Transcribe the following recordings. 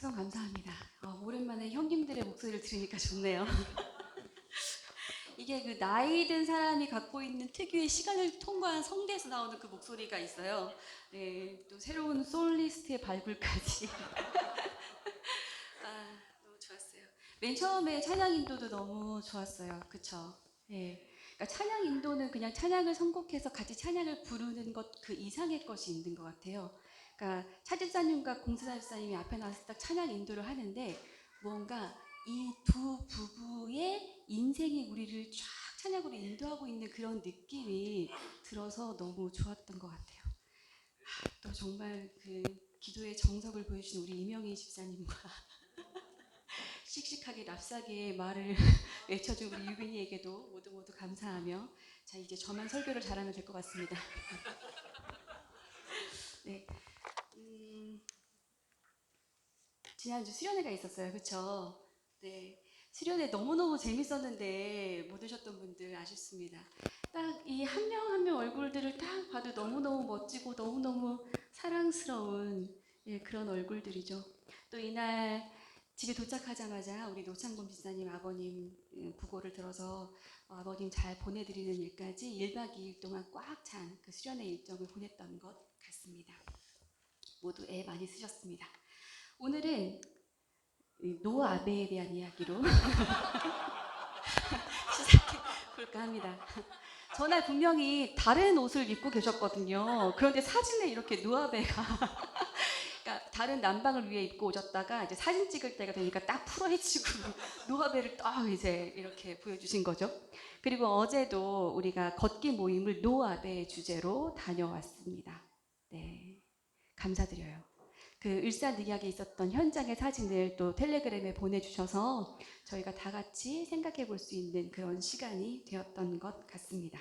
시청 감사합니다. 오랜만에 형님들의 목소리를 들으니까 좋네요. 이게 그 나이 든 사람이 갖고 있는 특유의 시간을 통과한 성대에서 나오는 그 목소리가 있어요. 네, 또 새로운 솔리스트의 발굴까지. 너무 좋았어요. 맨 처음에 찬양 인도도 너무 좋았어요. 그쵸? 네. 그러니까 찬양 인도는 그냥 찬양을 선곡해서 같이 찬양을 부르는 것 그 이상의 것이 있는 것 같아요. 그러니까 차집사님과 공사집사님이 앞에 나와서 딱 찬양 인도를 하는데 뭔가 이 두 부부의 인생이 우리를 쫙 찬양으로 인도하고 있는 그런 느낌이 들어서 너무 좋았던 것 같아요. 또 정말 그 기도의 정석을 보여주신 우리 이명희 집사님과 씩씩하게 납작의 말을 외쳐준 우리 유빈이에게도 모두 감사하며, 자 이제 저만 설교를 잘하면 될 것 같습니다. 네, 지난주 수련회가 있었어요, 그렇죠? 네, 수련회 너무너무 재밌었는데 못 오셨던 분들 아쉽습니다. 딱 이 한 명 한 명 얼굴들을 딱 봐도 너무너무 멋지고 너무너무 사랑스러운 그런 얼굴들이죠. 또 이날 집에 도착하자마자 우리 노창범 집사님 아버님 부고를 들어서 아버님 잘 보내드리는 일까지 1박 2일 동안 꽉 찬 그 수련회 일정을 보냈던 것 같습니다. 모두 애 많이 쓰셨습니다. 오늘은 노아베에 대한 이야기로 시작해 볼까 합니다. 전날 분명히 다른 옷을 입고 계셨거든요. 그런데 사진에 이렇게 노아베가 그러니까 다른 남방을 위해 입고 오셨다가 이제 사진 찍을 때가 되니까 딱 풀어헤치고 노아베를 딱 이제 이렇게 보여주신 거죠. 그리고 어제도 우리가 걷기 모임을 노아베 주제로 다녀왔습니다. 네, 감사드려요. 그 일산늑약에 있었던 현장의 사진을 또 텔레그램에 보내주셔서 저희가 다 같이 생각해 볼 수 있는 그런 시간이 되었던 것 같습니다.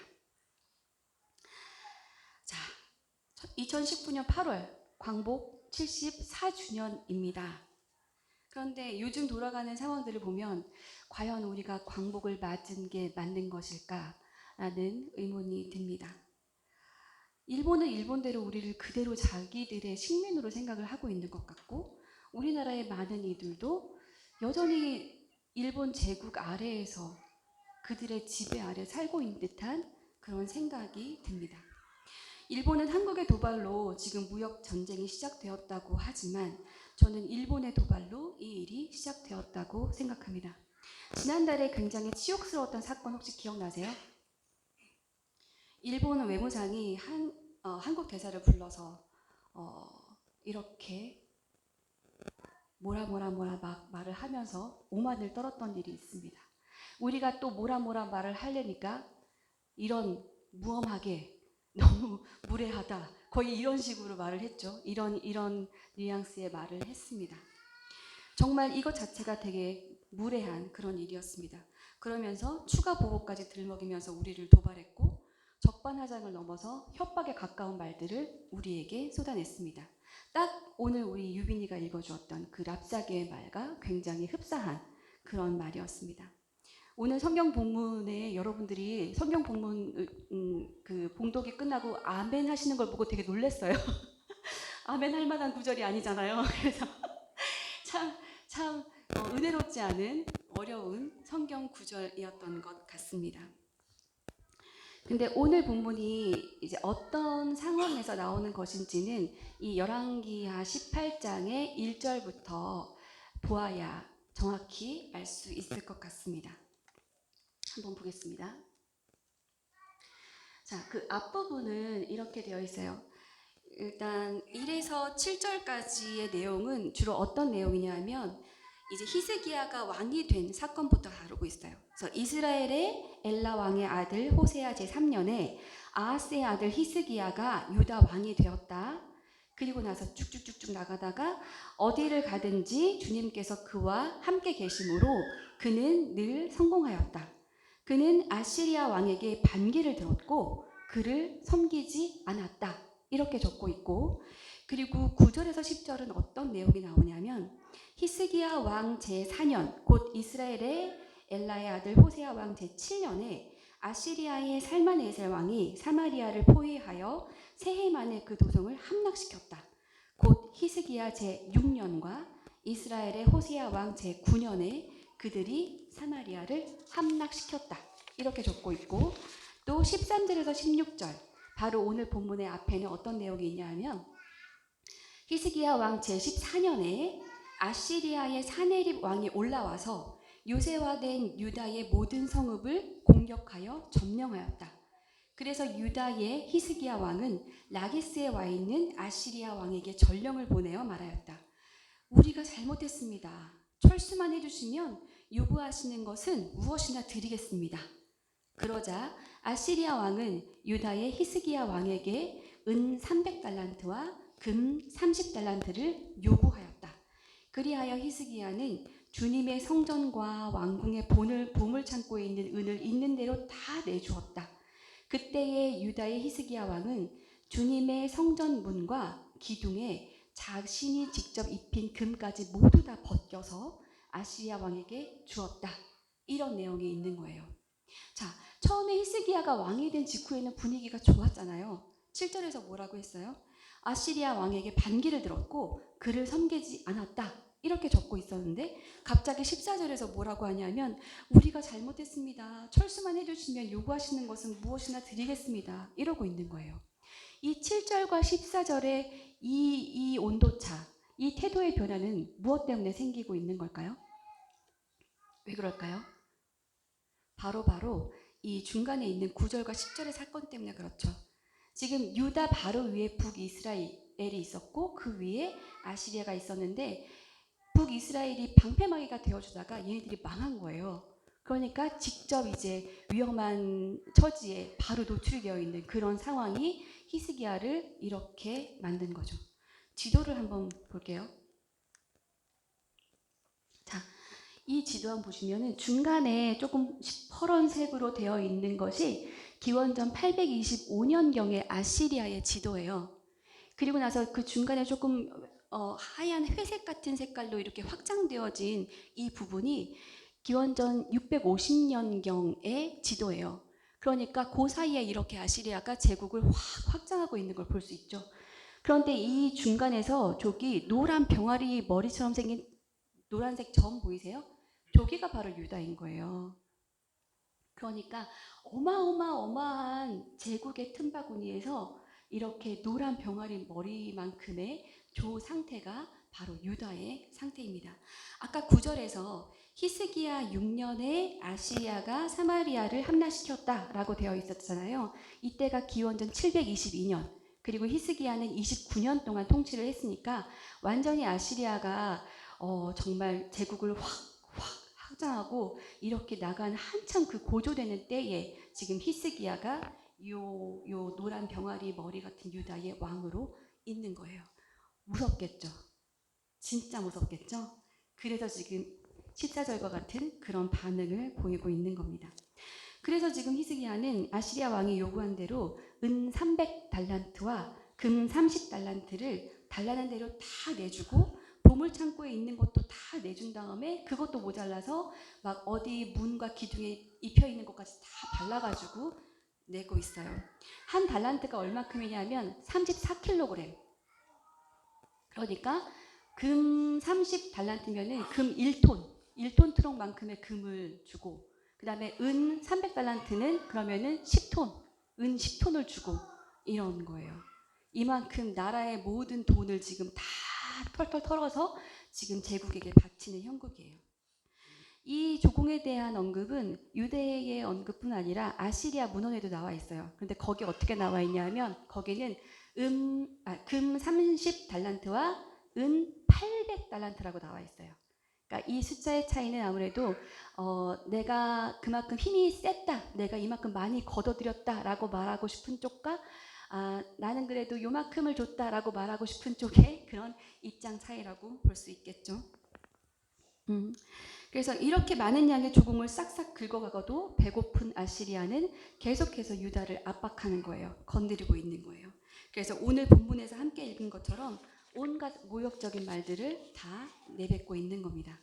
자, 2019년 8월 광복 74주년입니다. 그런데 요즘 돌아가는 상황들을 보면 과연 우리가 광복을 맞은 게 맞는 것일까라는 의문이 듭니다. 일본은 일본대로 우리를 그대로 자기들의 식민으로 생각을 하고 있는 것 같고, 우리나라의 많은 이들도 여전히 일본 제국 아래에서 그들의 지배 아래 살고 있는 듯한 그런 생각이 듭니다. 일본은 한국의 도발로 지금 무역 전쟁이 시작되었다고 하지만 저는 일본의 도발로 이 일이 시작되었다고 생각합니다. 지난달에 굉장히 치욕스러웠던 사건 혹시 기억나세요? 일본 외무상이 한국 대사를 불러서 이렇게 뭐라 막 말을 하면서 오만을 떨었던 일이 있습니다. 우리가 또 뭐라 말을 하려니까 이런 무엄하게 너무 무례하다 거의 이런 식으로 말을 했죠. 이런 뉘앙스의 말을 했습니다. 정말 이것 자체가 되게 무례한 그런 일이었습니다. 그러면서 추가 보복까지 들먹이면서 우리를 도발했고 적반하장을 넘어서 협박에 가까운 말들을 우리에게 쏟아냈습니다. 딱 오늘 우리 유빈이가 읽어주었던 그 랍사게의 말과 굉장히 흡사한 그런 말이었습니다. 오늘 성경 본문에 여러분들이 성경 본문 그 봉독이 끝나고 아멘 하시는 걸 보고 되게 놀랐어요. 아멘 할 만한 구절이 아니잖아요. 그래서 참 은혜롭지 않은 어려운 성경 구절이었던 것 같습니다. 근데 오늘 본문이 이제 어떤 상황에서 나오는 것인지는 이 열왕기하 18장의 1절부터 보아야 정확히 알 수 있을 것 같습니다. 한번 보겠습니다. 자, 그 앞부분은 이렇게 되어 있어요. 일단 1에서 7절까지의 내용은 주로 어떤 내용이냐면 이제 히스기야가 왕이 된 사건부터 다루고 있어요. 그래서 이스라엘의 엘라 왕의 아들 호세아 제3년에 아하스의 아들 히스기야가 유다 왕이 되었다. 그리고 나서 쭉쭉쭉쭉 나가다가 어디를 가든지 주님께서 그와 함께 계심으로 그는 늘 성공하였다. 그는 아시리아 왕에게 반기를 들었고 그를 섬기지 않았다. 이렇게 적고 있고, 그리고 9절에서 10절은 어떤 내용이 나오냐면 히스기야 왕 제4년 곧 이스라엘의 엘라의 아들 호세아 왕 제7년에 아시리아의 살만에셀 왕이 사마리아를 포위하여 새해 만에 그 도성을 함락시켰다. 곧 히스기야 제6년과 이스라엘의 호세아 왕 제9년에 그들이 사마리아를 함락시켰다. 이렇게 적고 있고, 또 13절에서 16절, 바로 오늘 본문의 앞에는 어떤 내용이 있냐 하면 히스기야 왕 제14년에 아시리아의 사네립 왕이 올라와서 요새화된 유다의 모든 성읍을 공격하여 점령하였다. 그래서 유다의 히스기야 왕은 라기스에 와 있는 아시리아 왕에게 전령을 보내어 말하였다. 우리가 잘못했습니다. 철수만 해주시면 요구하시는 것은 무엇이나 드리겠습니다. 그러자 아시리아 왕은 유다의 히스기야 왕에게 은 300달란트와 금 30달란트를 요구하였다. 그리하여 히스기야는 주님의 성전과 왕궁의 보물창고에 있는 은을 있는 대로 다 내주었다. 그때의 유다의 히스기야 왕은 주님의 성전 문과 기둥에 자신이 직접 입힌 금까지 모두 다 벗겨서 아시리아 왕에게 주었다. 이런 내용이 있는 거예요. 자, 처음에 히스기야가 왕이 된 직후에는 분위기가 좋았잖아요. 7절에서 뭐라고 했어요? 아시리아 왕에게 반기를 들었고 그를 섬기지 않았다. 이렇게 적고 있었는데 갑자기 14절에서 뭐라고 하냐면 우리가 잘못했습니다. 철수만 해주시면 요구하시는 것은 무엇이나 드리겠습니다. 이러고 있는 거예요. 이 7절과 14절의 이 온도차, 이 태도의 변화는 무엇 때문에 생기고 있는 걸까요? 왜 그럴까요? 바로 이 중간에 있는 9절과 10절의 사건 때문에 그렇죠. 지금 유다 바로 위에 북이스라엘이 있었고 그 위에 아시리아가 있었는데 북이스라엘이 방패막이가 되어주다가 얘네들이 망한 거예요. 그러니까 직접 이제 위험한 처지에 바로 노출이 되어 있는 그런 상황이 히스기야를 이렇게 만든 거죠. 지도를 한번 볼게요. 자, 이 지도 한번 보시면은 중간에 조금 퍼런색으로 되어 있는 것이 기원전 825년경의 아시리아의 지도예요. 그리고 나서 그 중간에 조금 하얀 회색 같은 색깔로 이렇게 확장되어진 이 부분이 기원전 650년경의 지도예요. 그러니까 그 사이에 이렇게 아시리아가 제국을 확 확장하고 있는 걸 볼 수 있죠. 그런데 이 중간에서 저기 노란 병아리 머리처럼 생긴 노란색 점 보이세요? 저기가 바로 유다인 거예요. 그러니까 어마어마한 제국의 틈바구니에서 이렇게 노란 병아리 머리만큼의 저 상태가 바로 유다의 상태입니다. 아까 9절에서 히스기야 6년에 아시리아가 사마리아를 함락시켰다라고 되어 있었잖아요. 이때가 기원전 722년, 그리고 히스기야는 29년 동안 통치를 했으니까 완전히 아시리아가 정말 제국을 확 확장하고 이렇게 나간 한참 그 고조되는 때에 지금 히스기야가 요 노란 병아리 머리 같은 유다의 왕으로 있는 거예요. 무섭겠죠? 진짜 무섭겠죠? 그래서 지금 14절과 같은 그런 반응을 보이고 있는 겁니다. 그래서 지금 히스기야는 아시리아 왕이 요구한 대로 은 300달란트와 금 30달란트를 달라는 대로 다 내주고 보물창고에 있는 것도 다 내준 다음에 그것도 모자라서 막 어디 문과 기둥에 입혀 있는 것까지 다 발라가지고 내고 있어요. 한 달란트가 얼마큼이냐면 34kg. 그러니까 금 30달란트면은 금 1톤 트럭만큼의 금을 주고, 그 다음에 은 300달란트는 그러면은 10톤, 은 10톤을 주고 이런 거예요. 이만큼 나라의 모든 돈을 지금 다 털털 털어서 지금 제국에게 바치는 형국이에요. 이 조공에 대한 언급은 유대의 언급뿐 아니라 아시리아 문헌에도 나와 있어요. 그런데 거기 어떻게 나와 있냐면 거기는 금 30달란트와 은 800달란트라고 나와 있어요. 그러니까 이 숫자의 차이는 아무래도 내가 그만큼 힘이 셌다, 내가 이만큼 많이 거둬들였다라고 말하고 싶은 쪽과 나는 그래도 요만큼을 줬다라고 말하고 싶은 쪽의 그런 입장 차이라고 볼 수 있겠죠. 그래서 이렇게 많은 양의 조공을 싹싹 긁어가고도 배고픈 아시리아는 계속해서 유다를 압박하는 거예요. 건드리고 있는 거예요. 그래서 오늘 본문에서 함께 읽은 것처럼 온갖 모욕적인 말들을 다 내뱉고 있는 겁니다.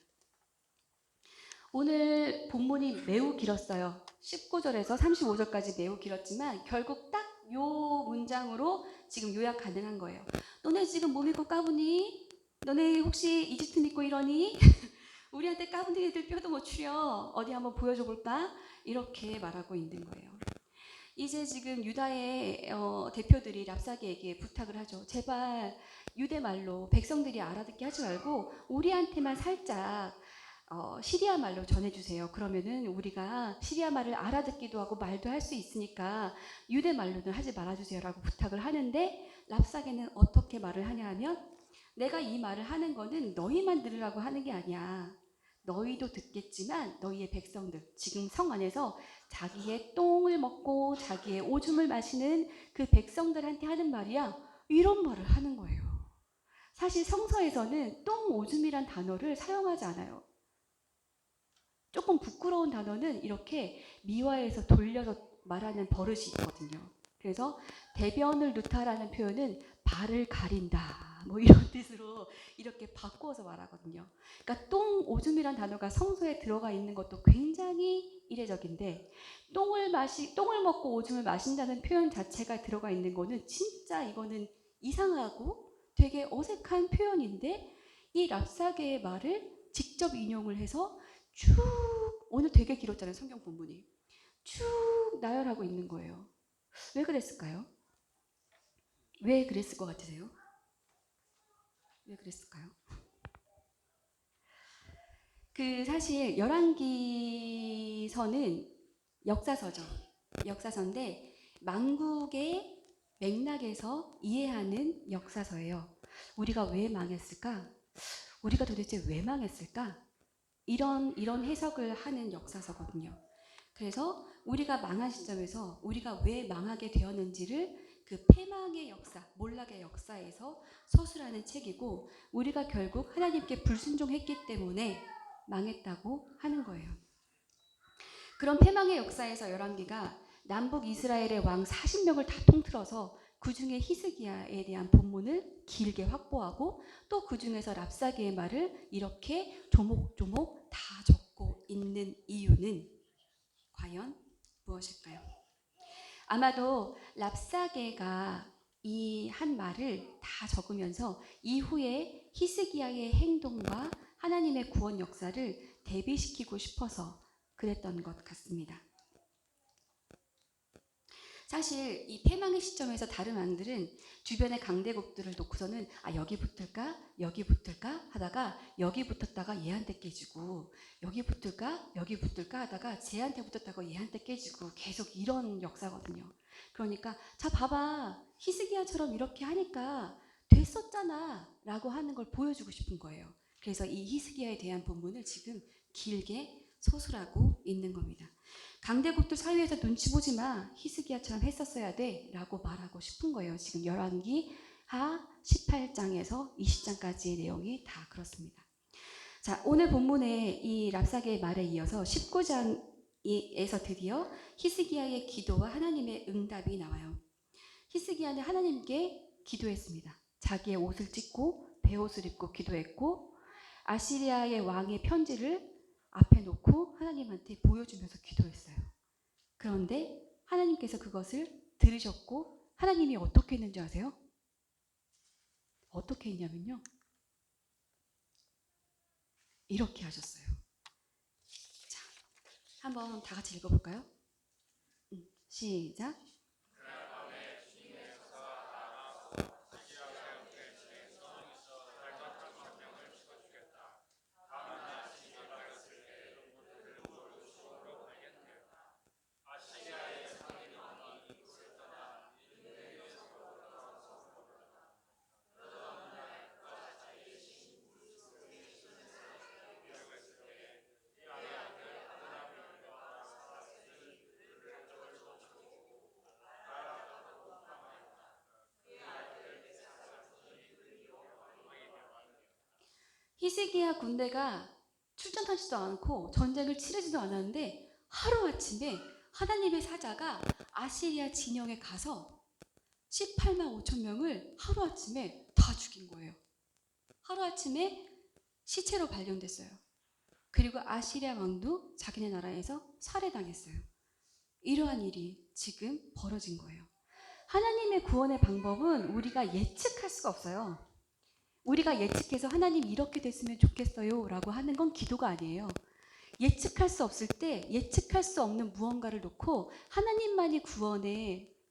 오늘 본문이 매우 길었어요. 19절에서 35절까지 매우 길었지만 결국 딱 요 문장으로 지금 요약 가능한 거예요. 너네 지금 뭐 믿고 까부니? 너네 혹시 이집트 믿고 이러니? 우리한테 까분쟁이들 뼈도 못 추려. 어디 한번 보여줘 볼까? 이렇게 말하고 있는 거예요. 이제 지금 유다의 대표들이 랍사게에게 부탁을 하죠. 제발 유대 말로 백성들이 알아듣게 하지 말고 우리한테만 살짝 시리아 말로 전해주세요. 그러면은 우리가 시리아 말을 알아듣기도 하고 말도 할 수 있으니까 유대 말로는 하지 말아주세요라고 부탁을 하는데 랍사게는 어떻게 말을 하냐 하면 내가 이 말을 하는 거는 너희만 들으라고 하는 게 아니야. 너희도 듣겠지만 너희의 백성들 지금 성 안에서 자기의 똥을 먹고 자기의 오줌을 마시는 그 백성들한테 하는 말이야. 이런 말을 하는 거예요. 사실 성서에서는 똥, 오줌이란 단어를 사용하지 않아요. 조금 부끄러운 단어는 이렇게 미화해서 돌려서 말하는 버릇이 있거든요. 그래서 대변을 누타라는 표현은 발을 가린다. 뭐 이런 뜻으로 이렇게 바꾸어서 말하거든요. 그러니까 똥, 오줌이란 단어가 성서에 들어가 있는 것도 굉장히 이례적인데 똥을 먹고 오줌을 마신다는 표현 자체가 들어가 있는 거는 진짜 이거는 이상하고 되게 어색한 표현인데 이 랍사게의 말을 직접 인용을 해서 쭉 오늘 되게 길었잖아요. 성경 본문이 쭉 나열하고 있는 거예요. 왜 그랬을까요? 왜 그랬을 것 같으세요? 왜 그랬을까요? 사실 열왕기서는 역사서죠. 역사서인데 망국의 맥락에서 이해하는 역사서예요. 우리가 왜 망했을까? 우리가 도대체 왜 망했을까? 이런 해석을 하는 역사서거든요. 그래서 우리가 망한 시점에서 우리가 왜 망하게 되었는지를 그 패망의 역사, 몰락의 역사에서 서술하는 책이고 우리가 결국 하나님께 불순종했기 때문에 망했다고 하는 거예요. 그런 패망의 역사에서 열왕기가 남북 이스라엘의 왕 40명을 다 통틀어서 그 중에 히스기야에 대한 본문을 길게 확보하고 또 그 중에서 랍사게의 말을 이렇게 조목조목 다 적고 있는 이유는 과연 무엇일까요? 아마도 랍사게가 이 한 말을 다 적으면서 이후에 히스기야의 행동과 하나님의 구원 역사를 대비시키고 싶어서 그랬던 것 같습니다. 사실 이 패망의 시점에서 다른 왕들은 주변의 강대국들을 놓고서는 여기 붙을까 여기 붙을까 하다가 여기 붙었다가 얘한테 깨지고 여기 붙을까 여기 붙을까 하다가 쟤한테 붙었다가 얘한테 깨지고 계속 이런 역사거든요. 그러니까 자 봐봐 히스기야처럼 이렇게 하니까 됐었잖아 라고 하는 걸 보여주고 싶은 거예요. 그래서 이 히스기야에 대한 본문을 지금 길게 서술하고 있는 겁니다. 강대국들 사이에서 눈치 보지 마. 히스기야처럼 했었어야 돼. 라고 말하고 싶은 거예요. 지금 열왕기 하 18장에서 20장까지의 내용이 다 그렇습니다. 자, 오늘 본문의 이 랍사게의 말에 이어서 19장에서 드디어 히스기야의 기도와 하나님의 응답이 나와요. 히스기야는 하나님께 기도했습니다. 자기의 옷을 찢고 베옷을 입고 기도했고 아시리아의 왕의 편지를 앞에 놓고 하나님한테 보여주면서 기도했어요. 그런데 하나님께서 그것을 들으셨고 하나님이 어떻게 했는지 아세요? 어떻게 했냐면요. 이렇게 하셨어요. 자, 한번 다 같이 읽어볼까요? 시작. 히스기야 군대가 출전하지도 않고 전쟁을 치르지도 않았는데 하루아침에 하나님의 사자가 아시리아 진영에 가서 18만 5천 명을 하루아침에 다 죽인 거예요. 하루아침에 시체로 발견됐어요. 그리고 아시리아 왕도 자기네 나라에서 살해당했어요. 이러한 일이 지금 벌어진 거예요. 하나님의 구원의 방법은 우리가 예측할 수가 없어요. 우리가 예측해서 하나님 이렇게 됐으면 좋겠어요 라고 하는 건 기도가 아니에요. 예측할 수 없을 때 예측할 수 없는 무언가를 놓고 하나님만이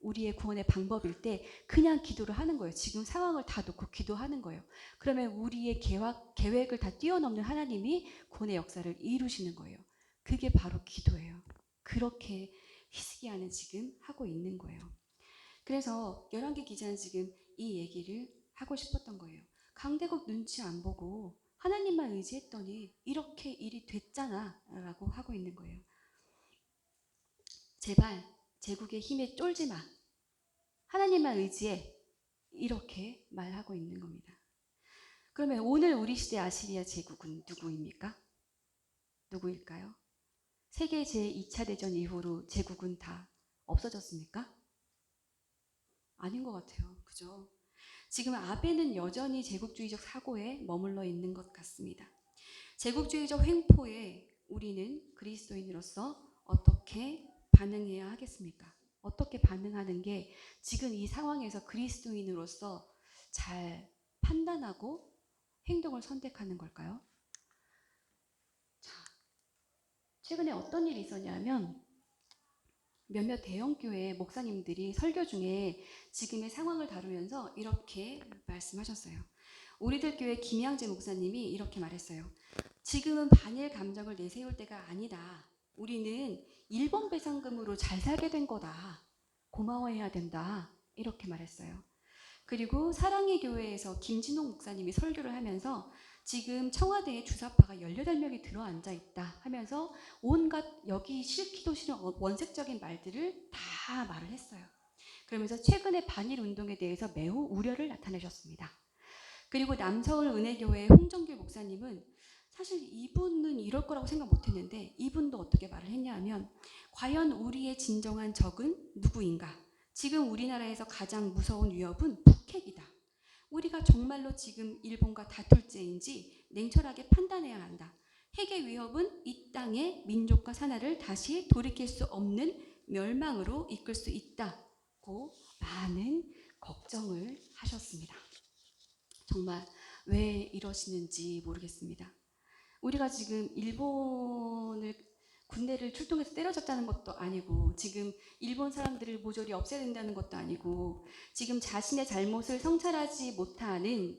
우리의 구원의 방법일 때 그냥 기도를 하는 거예요. 지금 상황을 다 놓고 기도하는 거예요. 그러면 우리의 계획을 다 뛰어넘는 하나님이 구원의 역사를 이루시는 거예요. 그게 바로 기도예요. 그렇게 히스기야는 지금 하고 있는 거예요. 그래서 열왕기 기자는 지금 이 얘기를 하고 싶었던 거예요. 강대국 눈치 안 보고 하나님만 의지했더니 이렇게 일이 됐잖아 라고 하고 있는 거예요. 제발 제국의 힘에 쫄지 마. 하나님만 의지해. 이렇게 말하고 있는 겁니다. 그러면 오늘 우리 시대 아시리아 제국은 누구입니까? 누구일까요? 세계 제2차 대전 이후로 제국은 다 없어졌습니까? 아닌 것 같아요. 그죠? 지금 아베는 여전히 제국주의적 사고에 머물러 있는 것 같습니다. 제국주의적 횡포에 우리는 그리스도인으로서 어떻게 반응해야 하겠습니까? 어떻게 반응하는 게 지금 이 상황에서 그리스도인으로서 잘 판단하고 행동을 선택하는 걸까요? 자, 최근에 어떤 일이 있었냐면 몇몇 대형교회 목사님들이 설교 중에 지금의 상황을 다루면서 이렇게 말씀하셨어요. 우리들 교회 김양재 목사님이 이렇게 말했어요. 지금은 반일 감정을 내세울 때가 아니다. 우리는 일본 배상금으로 잘 살게 된 거다. 고마워해야 된다. 이렇게 말했어요. 그리고 사랑의 교회에서 김진홍 목사님이 설교를 하면서 지금 청와대에 주사파가 18명이 들어앉아 있다 하면서 온갖 여기 싫기도 싫은 원색적인 말들을 다 말을 했어요. 그러면서 최근의 반일 운동에 대해서 매우 우려를 나타내셨습니다. 그리고 남서울 은혜교회 홍정길 목사님은 사실 이분은 이럴 거라고 생각 못했는데 이분도 어떻게 말을 했냐 하면 과연 우리의 진정한 적은 누구인가? 지금 우리나라에서 가장 무서운 위협은 북핵이다. 우리가 정말로 지금 일본과 다툴 때인지 냉철하게 판단해야 한다. 핵의 위협은 이 땅의 민족과 산하를 다시 돌이킬 수 없는 멸망으로 이끌 수 있다고 많은 걱정을 하셨습니다. 정말 왜 이러시는지 모르겠습니다. 우리가 지금 군대를 출동해서 때려잡자는 것도 아니고 지금 일본 사람들을 모조리 없애야 된다는 것도 아니고 지금 자신의 잘못을 성찰하지 못하는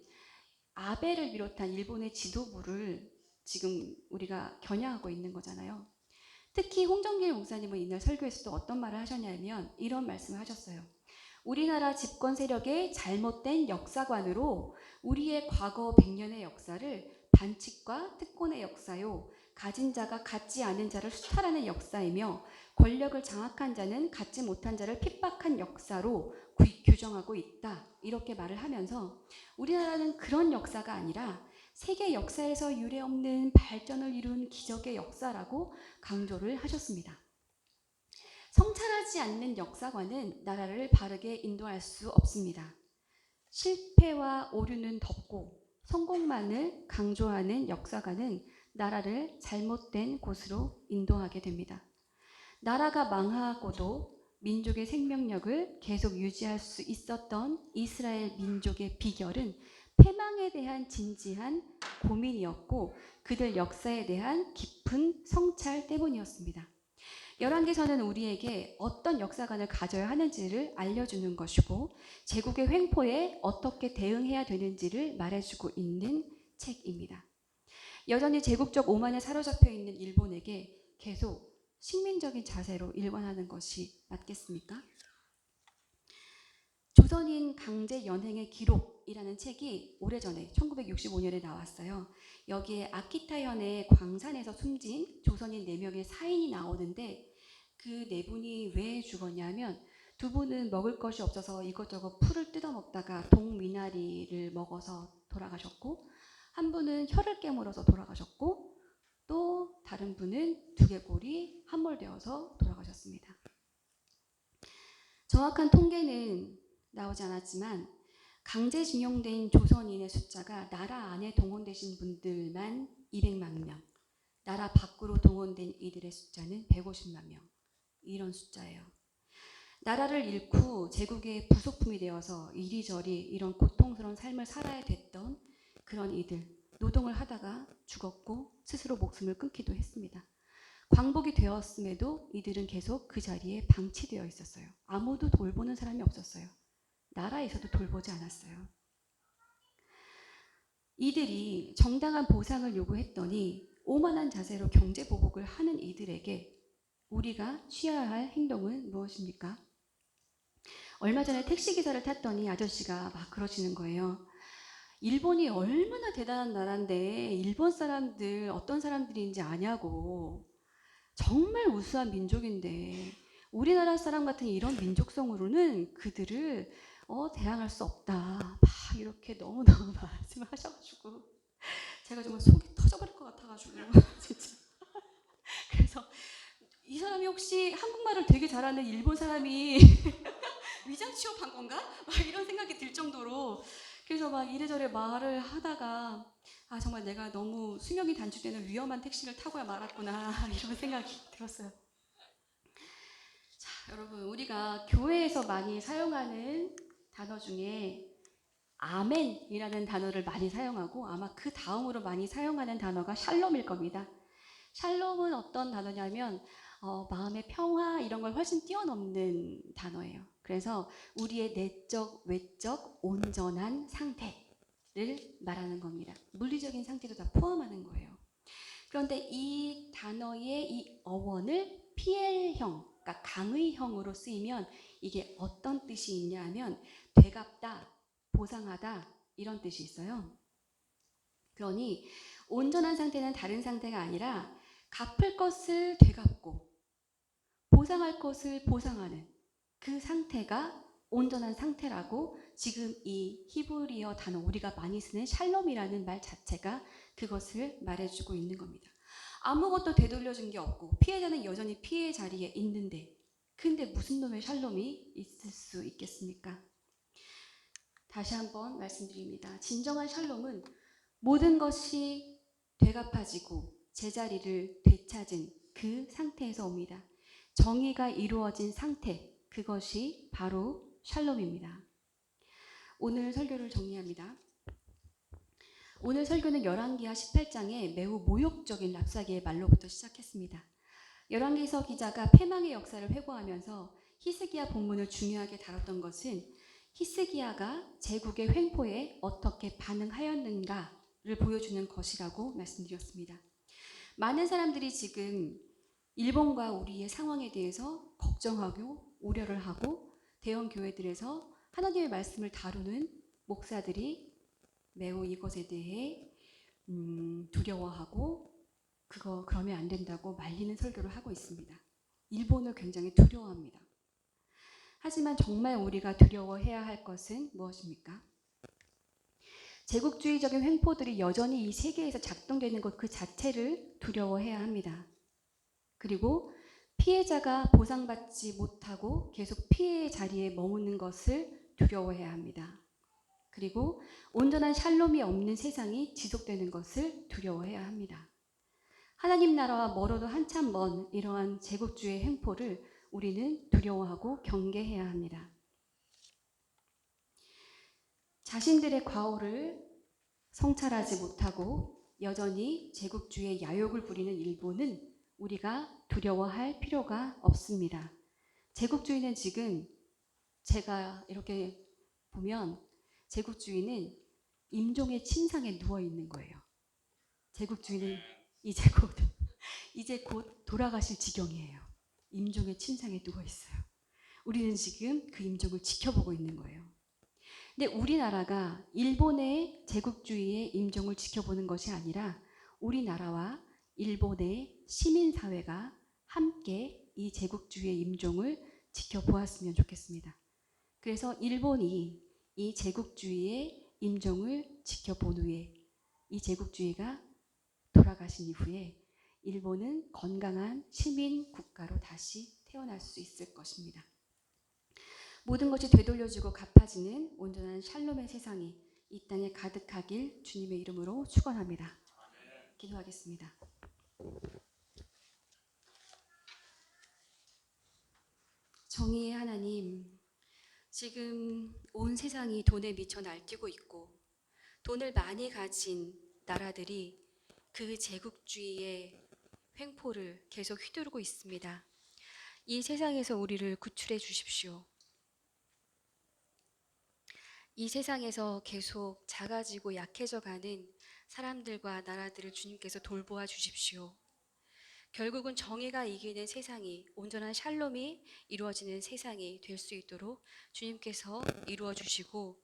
아베를 비롯한 일본의 지도부를 지금 우리가 겨냥하고 있는 거잖아요. 특히 홍정길 목사님은 이날 설교에서도 어떤 말을 하셨냐면 이런 말씀을 하셨어요. 우리나라 집권 세력의 잘못된 역사관으로 우리의 과거 100년의 역사를 반칙과 특권의 역사요, 가진 자가 갖지 않은 자를 수탈하는 역사이며 권력을 장악한 자는 갖지 못한 자를 핍박한 역사로 규정하고 있다. 이렇게 말을 하면서 우리나라는 그런 역사가 아니라 세계 역사에서 유례없는 발전을 이룬 기적의 역사라고 강조를 하셨습니다. 성찰하지 않는 역사관은 나라를 바르게 인도할 수 없습니다. 실패와 오류는 덮고 성공만을 강조하는 역사관은 나라를 잘못된 곳으로 인도하게 됩니다. 나라가 망하고도 민족의 생명력을 계속 유지할 수 있었던 이스라엘 민족의 비결은 패망에 대한 진지한 고민이었고 그들 역사에 대한 깊은 성찰 때문이었습니다. 열왕기서는 우리에게 어떤 역사관을 가져야 하는지를 알려주는 것이고 제국의 횡포에 어떻게 대응해야 되는지를 말해주고 있는 책입니다. 여전히 제국적 오만에 사로잡혀 있는 일본에게 계속 식민적인 자세로 일관하는 것이 맞겠습니까? 조선인 강제 연행의 기록이라는 책이 오래전에 1965년에 나왔어요. 여기에 아키타현의 광산에서 숨진 조선인 4명의 사인이 나오는데 그 4분이 왜 죽었냐면 두 분은 먹을 것이 없어서 이것저것 풀을 뜯어먹다가 동미나리를 먹어서 돌아가셨고 한 분은 혀를 깨물어서 돌아가셨고 또 다른 분은 두개골이 함몰되어서 돌아가셨습니다. 정확한 통계는 나오지 않았지만 강제징용된 조선인의 숫자가 나라 안에 동원되신 분들만 200만 명, 나라 밖으로 동원된 이들의 숫자는 150만 명, 이런 숫자예요. 나라를 잃고 제국의 부속품이 되어서 이리저리 이런 고통스러운 삶을 살아야 됐던 그런 이들, 노동을 하다가 죽었고 스스로 목숨을 끊기도 했습니다. 광복이 되었음에도 이들은 계속 그 자리에 방치되어 있었어요. 아무도 돌보는 사람이 없었어요. 나라에서도 돌보지 않았어요. 이들이 정당한 보상을 요구했더니 오만한 자세로 경제보복을 하는 이들에게 우리가 취해야 할 행동은 무엇입니까? 얼마 전에 택시기사를 탔더니 아저씨가 막 그러시는 거예요. 일본이 얼마나 대단한 나라인데 일본 사람들 어떤 사람들인지 아냐고. 정말 우수한 민족인데 우리나라 사람 같은 이런 민족성으로는 그들을 대항할 수 없다. 막 이렇게 너무너무 말씀을 하셔가지고 제가 정말 속이 터져버릴 것 같아가지고 진짜. 그래서 이 사람이 혹시 한국말을 되게 잘하는 일본 사람이 위장 취업한 건가? 막 이런 생각이 들 정도로 그래서 막 이래저래 말을 하다가 정말 내가 너무 수명이 단축되는 위험한 택시를 타고야 말았구나 이런 생각이 들었어요. 자, 여러분 우리가 교회에서 많이 사용하는 단어 중에 아멘이라는 단어를 많이 사용하고 아마 그 다음으로 많이 사용하는 단어가 샬롬일 겁니다. 샬롬은 어떤 단어냐면 마음의 평화 이런 걸 훨씬 뛰어넘는 단어예요. 그래서 우리의 내적, 외적, 온전한 상태를 말하는 겁니다. 물리적인 상태도 다 포함하는 거예요. 그런데 이 단어의 이 어원을 PL형, 그러니까 강의형으로 쓰이면 이게 어떤 뜻이 있냐 하면 되갚다, 보상하다 이런 뜻이 있어요. 그러니 온전한 상태는 다른 상태가 아니라 갚을 것을 되갚고 보상할 것을 보상하는 그 상태가 온전한 상태라고 지금 이 히브리어 단어 우리가 많이 쓰는 샬롬이라는 말 자체가 그것을 말해주고 있는 겁니다. 아무것도 되돌려준 게 없고 피해자는 여전히 피해 자리에 있는데 근데 무슨 놈의 샬롬이 있을 수 있겠습니까? 다시 한번 말씀드립니다. 진정한 샬롬은 모든 것이 되갚아지고 제자리를 되찾은 그 상태에서 옵니다. 정의가 이루어진 상태, 그것이 바로 샬롬입니다. 오늘 설교를 정리합니다. 오늘 설교는 열왕기하 18장에 매우 모욕적인 랍사기의 말로부터 시작했습니다. 열왕기서 기자가 패망의 역사를 회고하면서 히스기야 본문을 중요하게 다뤘던 것은 히스기야가 제국의 횡포에 어떻게 반응하였는가를 보여주는 것이라고 말씀드렸습니다. 많은 사람들이 지금 일본과 우리의 상황에 대해서 걱정하고 우려를 하고 대형 교회들에서 하나님의 말씀을 다루는 목사들이 매우 이것에 대해 두려워하고 그러면 안 된다고 말리는 설교를 하고 있습니다. 일본을 굉장히 두려워합니다. 하지만 정말 우리가 두려워해야 할 것은 무엇입니까? 제국주의적인 횡포들이 여전히 이 세계에서 작동되는 것 그 자체를 두려워해야 합니다. 그리고 피해자가 보상받지 못하고 계속 피해의 자리에 머무는 것을 두려워해야 합니다. 그리고 온전한 샬롬이 없는 세상이 지속되는 것을 두려워해야 합니다. 하나님 나라와 멀어도 한참 먼 이러한 제국주의 횡포를 우리는 두려워하고 경계해야 합니다. 자신들의 과오를 성찰하지 못하고 여전히 제국주의의 야욕을 부리는 일본은 우리가 두려워할 필요가 없습니다. 제국주의는 지금 제가 이렇게 보면 제국주의는 임종의 침상에 누워 있는 거예요. 제국주의는 이제 곧 돌아가실 지경이에요. 임종의 침상에 누워 있어요. 우리는 지금 그 임종을 지켜보고 있는 거예요. 근데 우리나라가 일본의 제국주의의 임종을 지켜보는 것이 아니라 우리나라와 일본의 시민사회가 함께 이 제국주의의 임종을 지켜보았으면 좋겠습니다. 그래서 일본이 이 제국주의의 임종을 지켜본 후에 이 제국주의가 돌아가신 이후에 일본은 건강한 시민 국가로 다시 태어날 수 있을 것입니다. 모든 것이 되돌려지고 갚아지는 온전한 샬롬의 세상이 이 땅에 가득하길 주님의 이름으로 축원합니다. 기도하겠습니다. 정의의 하나님, 지금 온 세상이 돈에 미쳐 날뛰고 있고 돈을 많이 가진 나라들이 그 제국주의의 횡포를 계속 휘두르고 있습니다. 이 세상에서 우리를 구출해 주십시오. 이 세상에서 계속 작아지고 약해져 가는 사람들과 나라들을 주님께서 돌보아 주십시오. 결국은 정의가 이기는 세상이, 온전한 샬롬이 이루어지는 세상이 될 수 있도록 주님께서 이루어 주시고,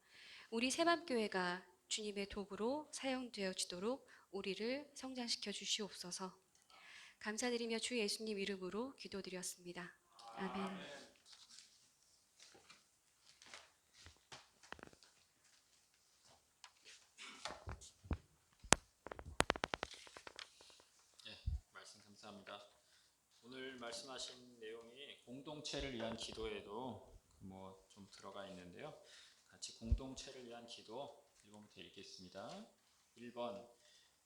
우리 새맘교회가 주님의 도구로 사용되어지도록 우리를 성장시켜 주시옵소서. 감사드리며 주 예수님 이름으로 기도드렸습니다. 아멘. 말씀 감사합니다. 오늘 말씀하신 내용이 공동체를 위한 기도에도 좀 들어가 있는데요. 같이 공동체를 위한 기도 1번부터 읽겠습니다. 1번,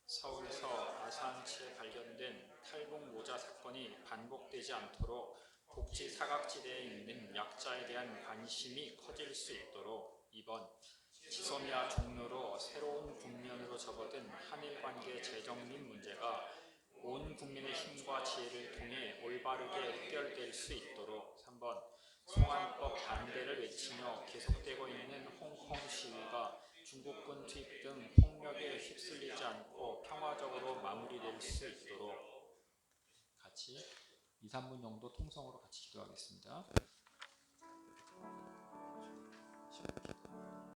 서울에서 아산치에 발견된 탈북 모자 사건이 반복되지 않도록 복지 사각지대에 있는 약자에 대한 관심이 커질 수 있도록. 2번, 지소미아 종로로 새로운 국면으로 접어든 한일 관계 재정립 문제가 온 국민의 힘과 지혜를 통해 올바르게 해결될 수 있도록. 3번, 송환법 반대를 외치며 계속되고 있는 홍콩 시위가 중국군 투입 등 폭력에 휩쓸리지 않고 평화적으로 마무리될 수 있도록. 같이 2, 3분 정도 통성으로 같이 기도하겠습니다.